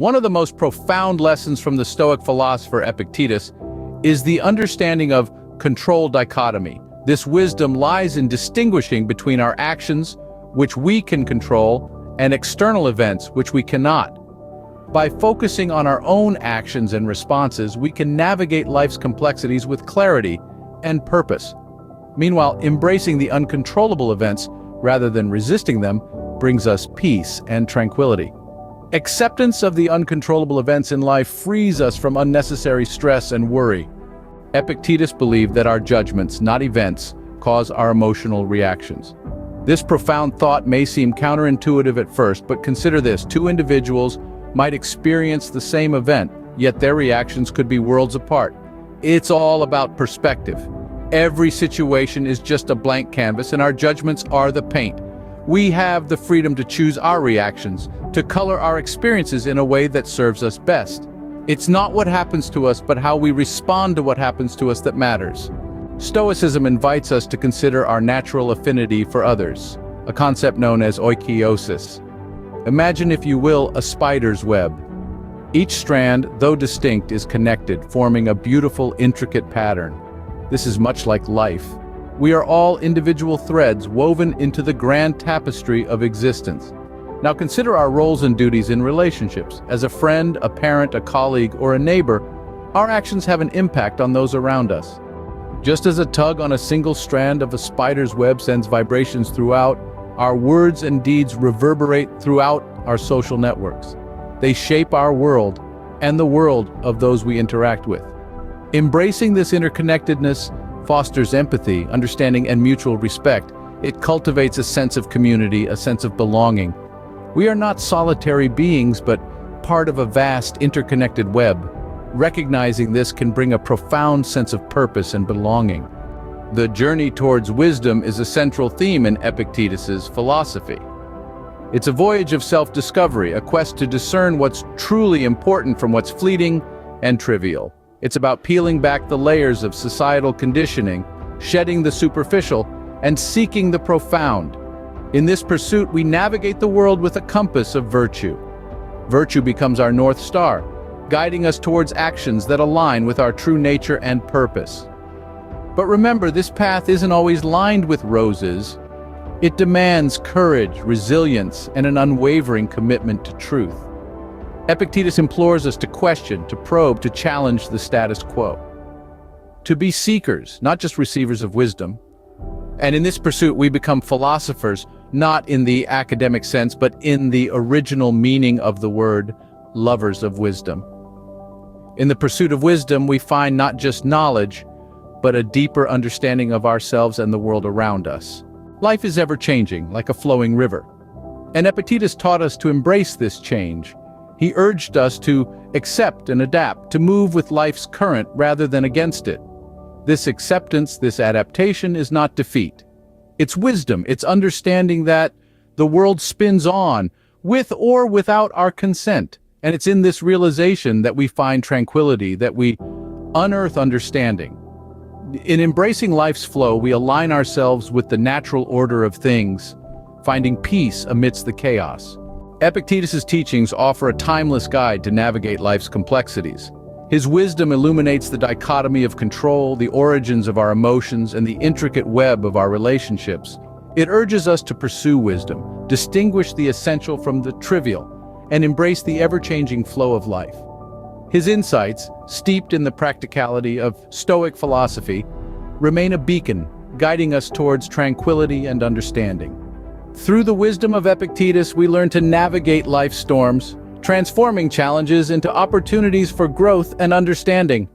One of the most profound lessons from the Stoic philosopher Epictetus is the understanding of control dichotomy. This wisdom lies in distinguishing between our actions, which we can control, and external events, which we cannot. By focusing on our own actions and responses, we can navigate life's complexities with clarity and purpose. Meanwhile, embracing the uncontrollable events rather than resisting them brings us peace and tranquility. Acceptance of the uncontrollable events in life frees us from unnecessary stress and worry. Epictetus believed that our judgments, not events, cause our emotional reactions. This profound thought may seem counterintuitive at first, but consider this: two individuals might experience the same event, yet their reactions could be worlds apart. It's all about perspective. Every situation is just a blank canvas, and our judgments are the paint. We have the freedom to choose our reactions, to color our experiences in a way that serves us best. It's not what happens to us, but how we respond to what happens to us that matters. Stoicism invites us to consider our natural affinity for others, a concept known as oikeiosis. Imagine, if you will, a spider's web. Each strand, though distinct, is connected, forming a beautiful, intricate pattern. This is much like life. We are all individual threads woven into the grand tapestry of existence. Now consider our roles and duties in relationships. As a friend, a parent, a colleague, or a neighbor, our actions have an impact on those around us. Just as a tug on a single strand of a spider's web sends vibrations throughout, our words and deeds reverberate throughout our social networks. They shape our world and the world of those we interact with. Embracing this interconnectedness fosters empathy, understanding, and mutual respect. It cultivates a sense of community, a sense of belonging. We are not solitary beings, but part of a vast, interconnected web. Recognizing this can bring a profound sense of purpose and belonging. The journey towards wisdom is a central theme in Epictetus's philosophy. It's a voyage of self-discovery, a quest to discern what's truly important from what's fleeting and trivial. It's about peeling back the layers of societal conditioning, shedding the superficial, and seeking the profound. In this pursuit, we navigate the world with a compass of virtue. Virtue becomes our North Star, guiding us towards actions that align with our true nature and purpose. But remember, this path isn't always lined with roses. It demands courage, resilience, and an unwavering commitment to truth. Epictetus implores us to question, to probe, to challenge the status quo. To be seekers, not just receivers of wisdom. And in this pursuit, we become philosophers, not in the academic sense, but in the original meaning of the word, lovers of wisdom. In the pursuit of wisdom, we find not just knowledge, but a deeper understanding of ourselves and the world around us. Life is ever-changing, like a flowing river. And Epictetus taught us to embrace this change. He urged us to accept and adapt, to move with life's current rather than against it. This acceptance, this adaptation, is not defeat. It's wisdom. It's understanding that the world spins on, with or without our consent. And it's in this realization that we find tranquility, that we unearth understanding. In embracing life's flow, we align ourselves with the natural order of things, finding peace amidst the chaos. Epictetus's teachings offer a timeless guide to navigate life's complexities. His wisdom illuminates the dichotomy of control, the origins of our emotions, and the intricate web of our relationships. It urges us to pursue wisdom, distinguish the essential from the trivial, and embrace the ever-changing flow of life. His insights, steeped in the practicality of Stoic philosophy, remain a beacon, guiding us towards tranquility and understanding. Through the wisdom of Epictetus, we learn to navigate life's storms, transforming challenges into opportunities for growth and understanding.